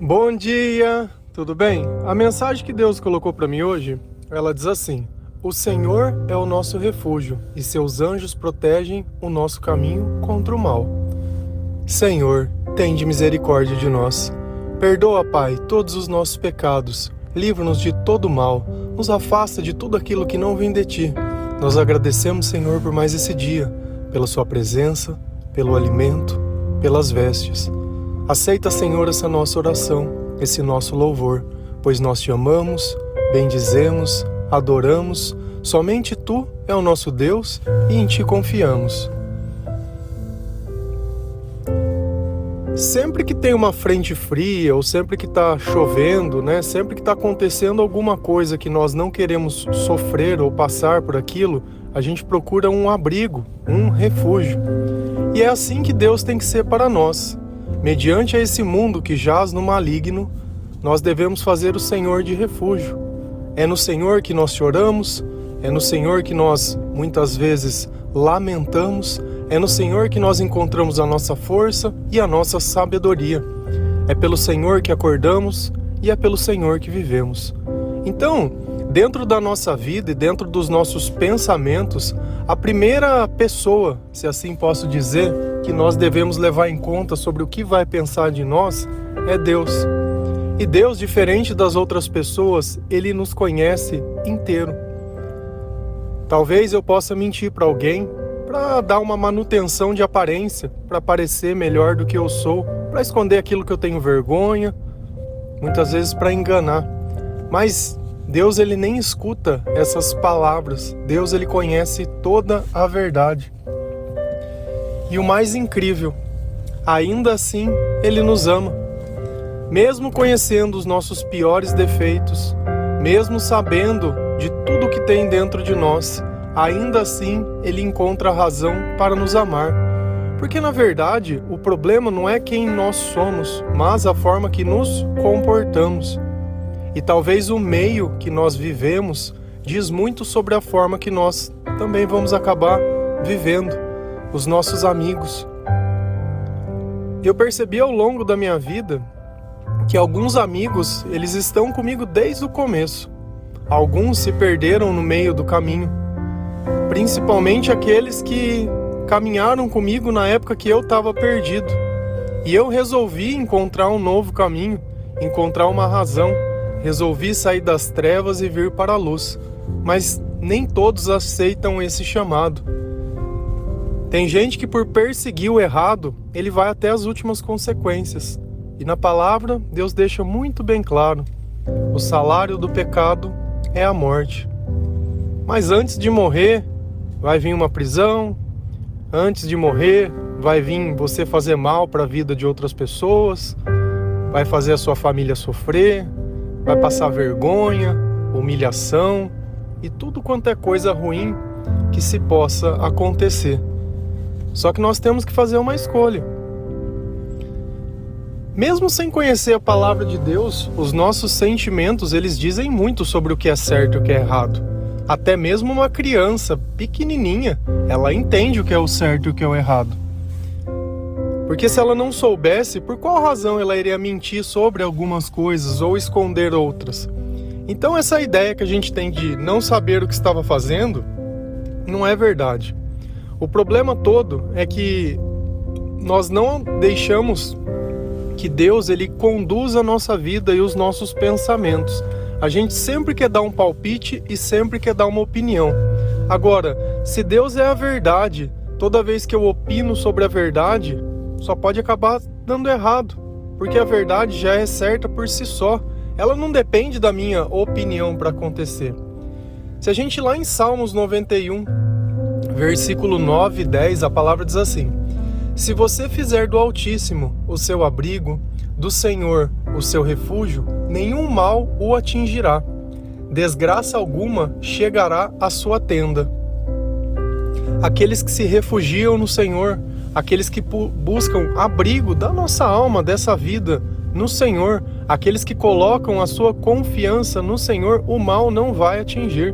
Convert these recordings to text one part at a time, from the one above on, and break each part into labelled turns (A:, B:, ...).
A: Bom dia, tudo bem? A mensagem que Deus colocou para mim hoje, ela diz assim: o Senhor é o nosso refúgio e seus anjos protegem o nosso caminho contra o mal. Senhor, tende misericórdia de nós. Perdoa, Pai, todos os nossos pecados. Livra-nos de todo mal. Nos afasta de tudo aquilo que não vem de Ti. Nós agradecemos, Senhor, por mais esse dia, pela Sua presença, pelo alimento, pelas vestes. Aceita, Senhor, essa nossa oração, esse nosso louvor, pois nós Te amamos, bendizemos, adoramos. Somente Tu é o nosso Deus e em Ti confiamos. Sempre que tem uma frente fria ou sempre que está chovendo, sempre que está acontecendo alguma coisa que nós não queremos sofrer ou passar por aquilo, a gente procura um abrigo, um refúgio. E é assim que Deus tem que ser para nós. Mediante a esse mundo que jaz no maligno, nós devemos fazer o Senhor de refúgio. É no Senhor que nós choramos, é no Senhor que nós muitas vezes lamentamos, é no Senhor que nós encontramos a nossa força e a nossa sabedoria. É pelo Senhor que acordamos e é pelo Senhor que vivemos. Então, dentro da nossa vida e dentro dos nossos pensamentos, a primeira pessoa, se assim posso dizer, que nós devemos levar em conta sobre o que vai pensar de nós é Deus. E Deus, diferente das outras pessoas, Ele nos conhece inteiro. Talvez eu possa mentir para alguém, para dar uma manutenção de aparência, para parecer melhor do que eu sou, para esconder aquilo que eu tenho vergonha, muitas vezes para enganar. Mas Deus, Ele nem escuta essas palavras. Deus, Ele conhece toda a verdade. E o mais incrível, ainda assim, Ele nos ama. Mesmo conhecendo os nossos piores defeitos, mesmo sabendo de tudo que tem dentro de nós, ainda assim Ele encontra razão para nos amar. Porque na verdade o problema não é quem nós somos, mas a forma que nos comportamos. E talvez o meio que nós vivemos diz muito sobre a forma que nós também vamos acabar vivendo, os nossos amigos. Eu percebi ao longo da minha vida que alguns amigos, eles estão comigo desde o começo. Alguns se perderam no meio do caminho. Principalmente aqueles que caminharam comigo na época que eu estava perdido. E eu resolvi encontrar um novo caminho, encontrar uma razão. Resolvi sair das trevas e vir para a luz. Mas nem todos aceitam esse chamado. Tem gente que por perseguir o errado, ele vai até as últimas consequências. E na palavra, Deus deixa muito bem claro: o salário do pecado é a morte. Mas antes de morrer, vai vir uma prisão. Antes de morrer, vai vir você fazer mal para a vida de outras pessoas. Vai fazer a sua família sofrer. Vai passar vergonha, humilhação e tudo quanto é coisa ruim que se possa acontecer. Só que nós temos que fazer uma escolha. Mesmo sem conhecer a palavra de Deus, os nossos sentimentos, eles dizem muito sobre o que é certo e o que é errado. Até mesmo uma criança pequenininha, ela entende o que é o certo e o que é o errado. Porque se ela não soubesse, por qual razão ela iria mentir sobre algumas coisas ou esconder outras? Então essa ideia que a gente tem de não saber o que estava fazendo, não é verdade. O problema todo é que nós não deixamos que Deus, Ele conduza a nossa vida e os nossos pensamentos. A gente sempre quer dar um palpite e sempre quer dar uma opinião. Agora, se Deus é a verdade, toda vez que eu opino sobre a verdade, só pode acabar dando errado, porque a verdade já é certa por si só. Ela não depende da minha opinião para acontecer. Se a gente ir lá em Salmos 91, versículo 9 e 10, a palavra diz assim: se você fizer do Altíssimo o seu abrigo, do Senhor o seu refúgio, nenhum mal o atingirá. Desgraça alguma chegará à sua tenda. Aqueles que se refugiam no Senhor, aqueles que buscam abrigo da nossa alma, dessa vida, no Senhor, aqueles que colocam a sua confiança no Senhor, o mal não vai atingir.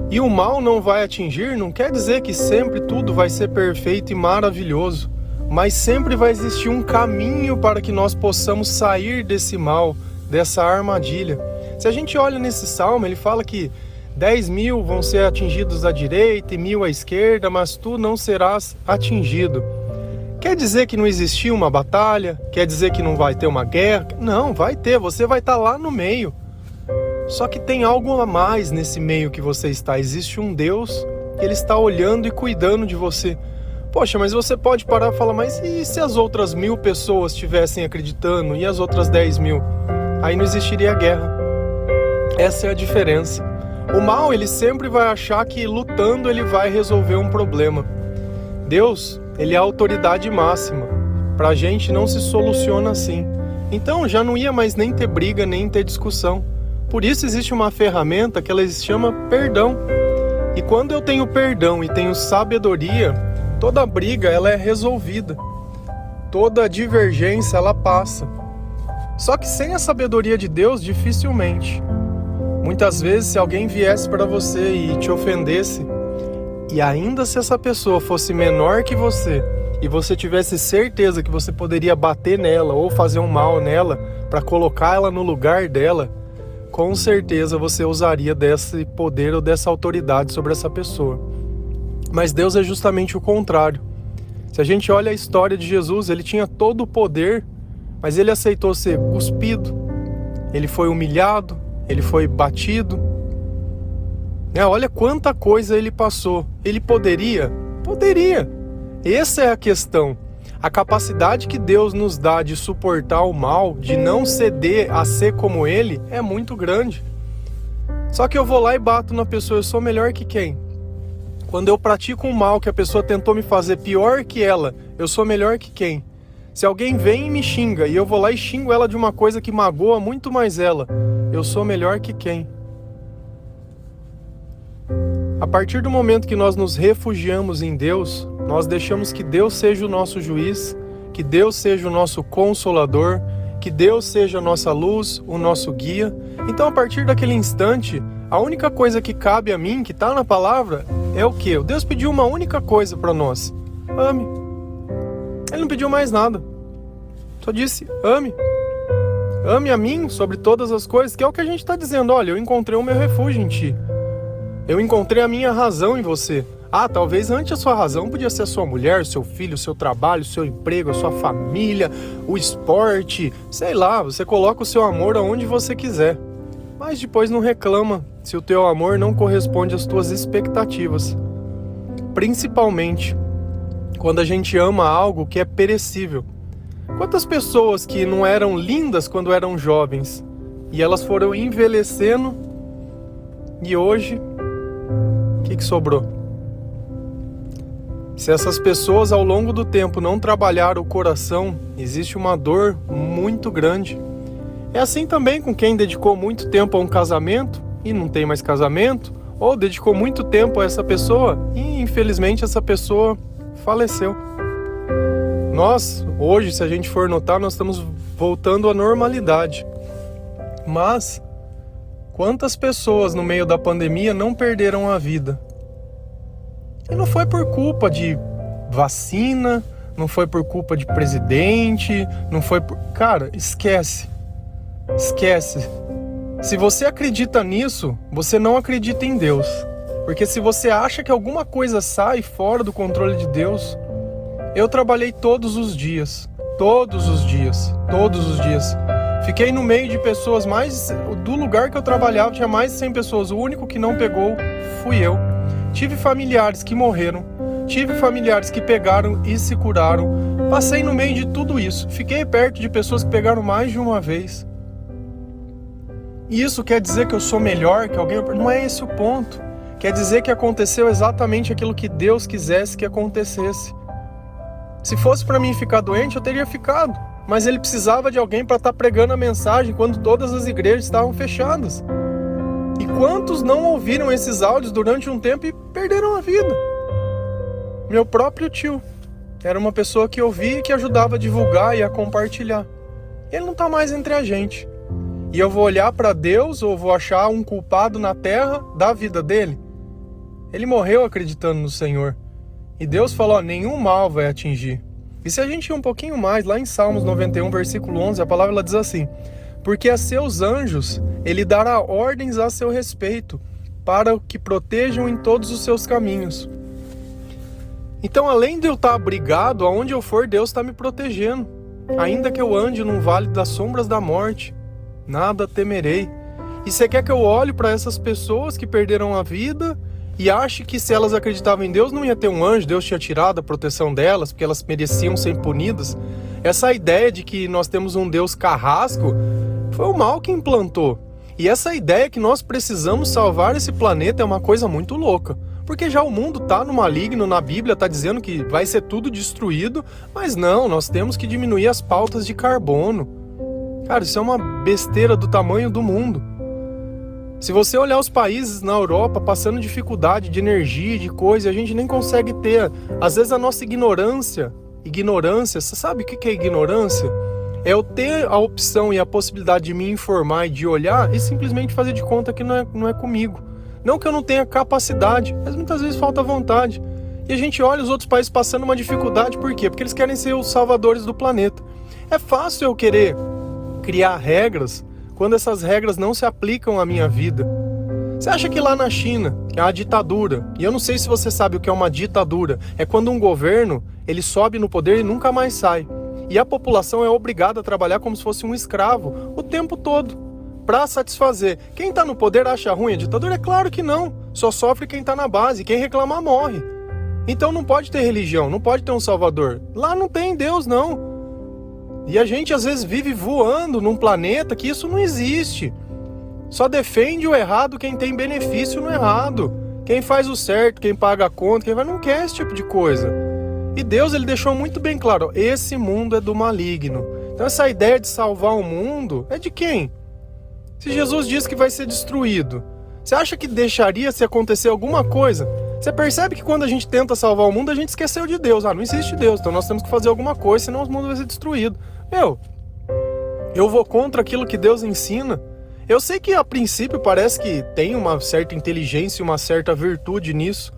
A: E o mal não vai atingir não quer dizer que sempre tudo vai ser perfeito e maravilhoso. mas sempre vai existir um caminho para que nós possamos sair desse mal, dessa armadilha. Se a gente olha nesse salmo, ele fala que 10.000 vão ser atingidos à direita e 1.000 à esquerda, mas tu não serás atingido. Quer dizer que não existiu uma batalha? Quer dizer que não vai ter uma guerra? Não, vai ter, você vai estar lá no meio. Só que tem algo a mais nesse meio que você está. Existe um Deus que Ele está olhando e cuidando de você. Poxa, mas você pode parar e falar, mas e se as outras 1.000 pessoas estivessem acreditando e as outras 10.000? Aí não existiria guerra. Essa é a diferença. O mal, ele sempre vai achar que lutando ele vai resolver um problema. Deus, ele é a autoridade máxima. Pra gente não se soluciona assim. Então já não ia mais nem ter briga, nem ter discussão. Por isso existe uma ferramenta que ela se chama perdão. E quando eu tenho perdão e tenho sabedoria, toda briga ela é resolvida. Toda divergência ela passa. Só que sem a sabedoria de Deus, dificilmente. Muitas vezes, se alguém viesse para você e te ofendesse, e ainda se essa pessoa fosse menor que você, e você tivesse certeza que você poderia bater nela ou fazer um mal nela para colocar ela no lugar dela, com certeza você usaria desse poder ou dessa autoridade sobre essa pessoa. Mas Deus é justamente o contrário. Se a gente olha a história de Jesus, ele tinha todo o poder, mas ele aceitou ser cuspido, ele foi humilhado, ele foi batido. Olha quanta coisa ele passou. Ele poderia? Poderia. Essa é a questão. A capacidade que Deus nos dá de suportar o mal, de não ceder a ser como ele, é muito grande. Só que eu vou lá e bato na pessoa, eu sou melhor que quem? Quando eu pratico um mal que a pessoa tentou me fazer pior que ela, eu sou melhor que quem? Se alguém vem e me xinga e eu vou lá e xingo ela de uma coisa que magoa muito mais ela, eu sou melhor que quem? A partir do momento que nós nos refugiamos em Deus, nós deixamos que Deus seja o nosso juiz, que Deus seja o nosso consolador, que Deus seja a nossa luz, o nosso guia. Então, a partir daquele instante, a única coisa que cabe a mim, que está na palavra, é o quê? Deus pediu uma única coisa para nós: ame. Ele não pediu mais nada. Só disse, ame. Ame a mim sobre todas as coisas, que é o que a gente está dizendo. Olha, eu encontrei o meu refúgio em ti. Eu encontrei a minha razão em você. Ah, talvez antes a sua razão podia ser a sua mulher, seu filho, o seu trabalho, o seu emprego, a sua família, o esporte, sei lá, você coloca o seu amor aonde você quiser. Mas depois não reclama se o teu amor não corresponde às tuas expectativas. Principalmente quando a gente ama algo que é perecível. Quantas pessoas que não eram lindas quando eram jovens e elas foram envelhecendo e hoje, o que sobrou? Se essas pessoas ao longo do tempo não trabalharam o coração, existe uma dor muito grande. É assim também com quem dedicou muito tempo a um casamento e não tem mais casamento, ou dedicou muito tempo a essa pessoa e infelizmente essa pessoa faleceu. Nós, hoje, se a gente for notar, nós estamos voltando à normalidade. Mas quantas pessoas no meio da pandemia não perderam a vida? E não foi por culpa de vacina, não foi por culpa de presidente, não foi por... Cara, esquece. Esquece. Se você acredita nisso, você não acredita em Deus. Porque se você acha que alguma coisa sai fora do controle de Deus... Eu trabalhei todos os dias. Fiquei no meio de pessoas do lugar que eu trabalhava, tinha mais de 100 pessoas. O único que não pegou fui eu. Tive familiares que morreram, tive familiares que pegaram e se curaram. Passei no meio de tudo isso. Fiquei perto de pessoas que pegaram mais de uma vez. E isso quer dizer que eu sou melhor que alguém? Não é esse o ponto. Quer dizer que aconteceu exatamente aquilo que Deus quisesse que acontecesse. Se fosse para mim ficar doente, eu teria ficado. Mas ele precisava de alguém para estar pregando a mensagem quando todas as igrejas estavam fechadas. E quantos não ouviram esses áudios durante um tempo e perderam a vida? Meu próprio tio era uma pessoa que ouvia e que ajudava a divulgar e a compartilhar. Ele não está mais entre a gente. E eu vou olhar para Deus ou vou achar um culpado na terra da vida dele? Ele morreu acreditando no Senhor. E Deus falou, nenhum mal vai atingir. E se a gente ir um pouquinho mais, lá em Salmos 91, versículo 11, a palavra ela diz assim: porque a seus anjos ele dará ordens a seu respeito, para que protejam em todos os seus caminhos. Então, além de eu estar abrigado, aonde eu for, Deus está me protegendo. Ainda que eu ande num vale das sombras da morte, nada temerei. E você quer que eu olhe para essas pessoas que perderam a vida e ache que se elas acreditavam em Deus, não ia ter um anjo, Deus tinha tirado a proteção delas, porque elas mereciam ser punidas? Essa ideia de que nós temos um Deus carrasco foi o mal que implantou. E essa ideia que nós precisamos salvar esse planeta é uma coisa muito louca. Porque já o mundo está no maligno, na Bíblia está dizendo que vai ser tudo destruído, mas não, nós temos que diminuir as pautas de carbono. Cara, isso é uma besteira do tamanho do mundo. Se você olhar os países na Europa passando dificuldade de energia, de coisa, a gente nem consegue ter. Às vezes a nossa ignorância, você sabe o que é ignorância? É eu ter a opção e a possibilidade de me informar e de olhar e simplesmente fazer de conta que não é comigo. Não que eu não tenha capacidade, mas muitas vezes falta vontade. E a gente olha os outros países passando uma dificuldade, por quê? Porque eles querem ser os salvadores do planeta. É fácil eu querer criar regras quando essas regras não se aplicam à minha vida. Você acha que lá na China, que é a ditadura, e eu não sei se você sabe o que é uma ditadura, é quando um governo, ele sobe no poder e nunca mais sai. E a população é obrigada a trabalhar como se fosse um escravo o tempo todo, para satisfazer. Quem está no poder acha ruim a ditadura? É claro que não. Só sofre quem está na base, quem reclamar morre. Então não pode ter religião, não pode ter um salvador. Lá não tem Deus, não. E a gente às vezes vive voando num planeta que isso não existe. Só defende o errado quem tem benefício no errado. Quem faz o certo, quem paga a conta, quem vai, não quer esse tipo de coisa. E Deus, ele deixou muito bem claro, esse mundo é do maligno. Então essa ideia de salvar o mundo é de quem? Se Jesus diz que vai ser destruído, você acha que deixaria se acontecer alguma coisa? Você percebe que quando a gente tenta salvar o mundo, a gente esqueceu de Deus. Não existe Deus, então nós temos que fazer alguma coisa, senão o mundo vai ser destruído. Eu vou contra aquilo que Deus ensina. Eu sei que a princípio parece que tem uma certa inteligência e uma certa virtude nisso,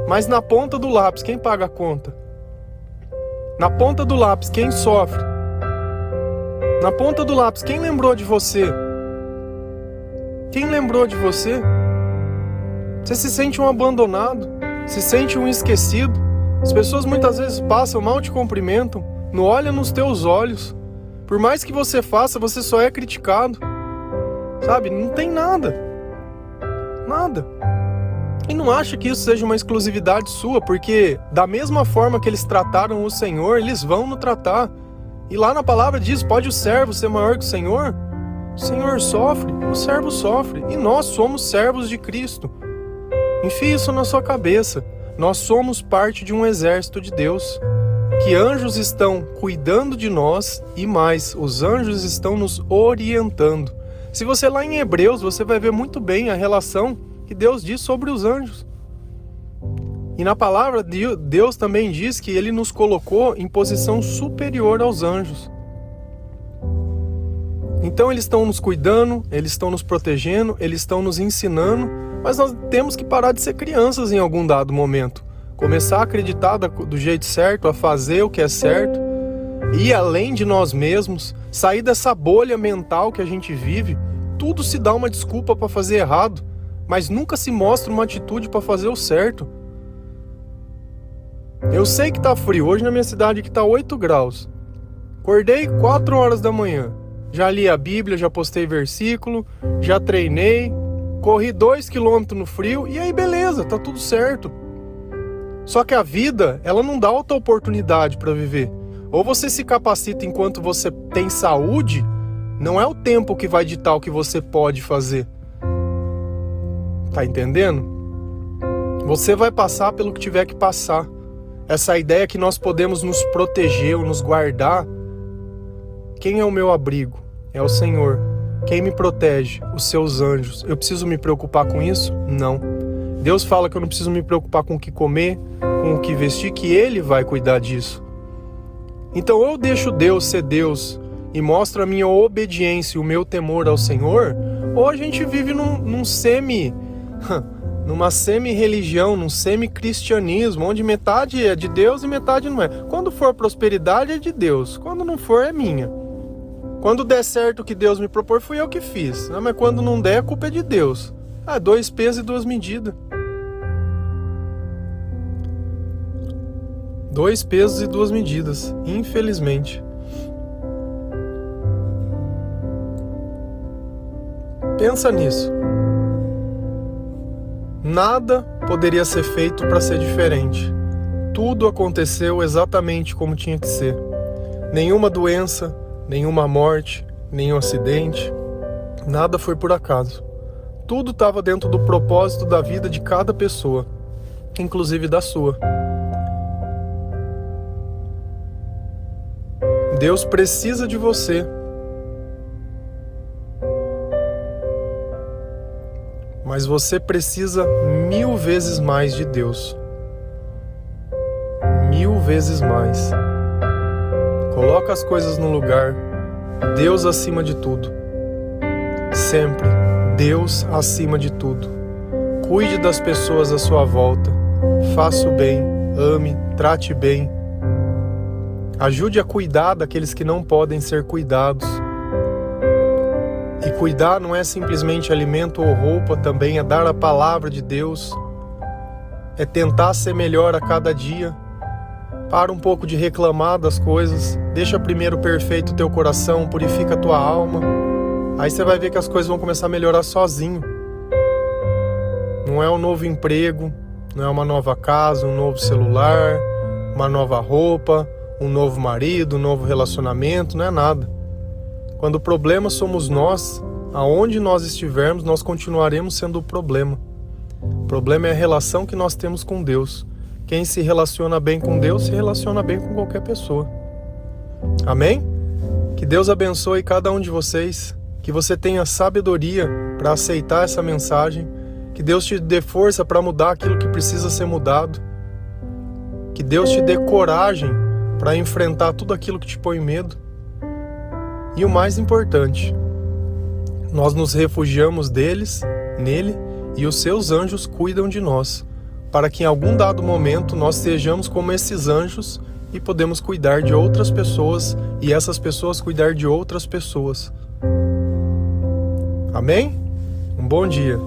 A: mas na ponta do lápis, quem paga a conta? Na ponta do lápis, quem sofre? Na ponta do lápis, quem lembrou de você? Quem lembrou de você? Você se sente um abandonado, se sente um esquecido. As pessoas muitas vezes passam, mal te cumprimentam, não olham nos teus olhos. Por mais que você faça, você só é criticado. Sabe? Não tem nada. Nada. E não acha que isso seja uma exclusividade sua, porque da mesma forma que eles trataram o Senhor, eles vão nos tratar. E lá na palavra diz, pode o servo ser maior que o Senhor? O Senhor sofre, o servo sofre, e nós somos servos de Cristo. Enfie isso na sua cabeça. Nós somos parte de um exército de Deus, que anjos estão cuidando de nós e mais, os anjos estão nos orientando. Se você lá em Hebreus, você vai ver muito bem a relação que Deus diz sobre os anjos. E na palavra, Deus também diz que Ele nos colocou em posição superior aos anjos. Então eles estão nos cuidando, eles estão nos protegendo, eles estão nos ensinando, mas nós temos que parar de ser crianças em algum dado momento. Começar a acreditar do jeito certo, a fazer o que é certo, ir além de nós mesmos, sair dessa bolha mental que a gente vive. Tudo se dá uma desculpa para fazer errado, mas nunca se mostra uma atitude para fazer o certo. Eu sei que tá frio, hoje na minha cidade aqui tá 8 graus. Acordei 4 horas da manhã. Já li a Bíblia, já postei versículo, já treinei, corri 2 km no frio e aí beleza, tá tudo certo. Só que a vida, ela não dá outra oportunidade para viver. Ou você se capacita enquanto você tem saúde, não é o tempo que vai ditar o que você pode fazer. Tá entendendo? Você vai passar pelo que tiver que passar. Essa ideia que nós podemos nos proteger ou nos guardar. Quem é o meu abrigo? É o Senhor. Quem me protege? Os seus anjos. Eu preciso me preocupar com isso? Não. Deus fala que eu não preciso me preocupar com o que comer, com o que vestir, que Ele vai cuidar disso. Então ou eu deixo Deus ser Deus e mostro a minha obediência e o meu temor ao Senhor, ou a gente vive num numa semi-religião, num semi-cristianismo, onde metade é de Deus e metade não é. Quando for prosperidade é de Deus, quando não for é minha. Quando der certo o que Deus me propor, fui eu que fiz. Mas quando não der, a culpa é de Deus. 2 pesos e 2 medidas. 2 pesos e 2 medidas, infelizmente. Pensa nisso. Nada poderia ser feito para ser diferente. Tudo aconteceu exatamente como tinha que ser. Nenhuma doença, nenhuma morte, nenhum acidente, nada foi por acaso. Tudo estava dentro do propósito da vida de cada pessoa, inclusive da sua. Deus precisa de você. Mas você precisa 1000 vezes mais de Deus. 1000 vezes mais. Coloca as coisas no lugar. Deus acima de tudo. Sempre. Deus acima de tudo. Cuide das pessoas à sua volta. Faça o bem. Ame. Trate bem. Ajude a cuidar daqueles que não podem ser cuidados. E cuidar não é simplesmente alimento ou roupa, também é dar a palavra de Deus. É tentar ser melhor a cada dia. Para um pouco de reclamar das coisas. Deixa primeiro perfeito o teu coração, purifica a tua alma. Aí você vai ver que as coisas vão começar a melhorar sozinho. Não é um novo emprego, não é uma nova casa, um novo celular, uma nova roupa, um novo marido, um novo relacionamento, não é nada. Quando o problema somos nós, aonde nós estivermos, nós continuaremos sendo o problema. O problema é a relação que nós temos com Deus. Quem se relaciona bem com Deus, se relaciona bem com qualquer pessoa. Amém? Que Deus abençoe cada um de vocês. Que você tenha sabedoria para aceitar essa mensagem. Que Deus te dê força para mudar aquilo que precisa ser mudado. Que Deus te dê coragem para enfrentar tudo aquilo que te põe medo. E o mais importante, nós nos refugiamos nele, e os seus anjos cuidam de nós, para que em algum dado momento nós sejamos como esses anjos e podemos cuidar de outras pessoas e essas pessoas cuidar de outras pessoas. Amém? Um bom dia.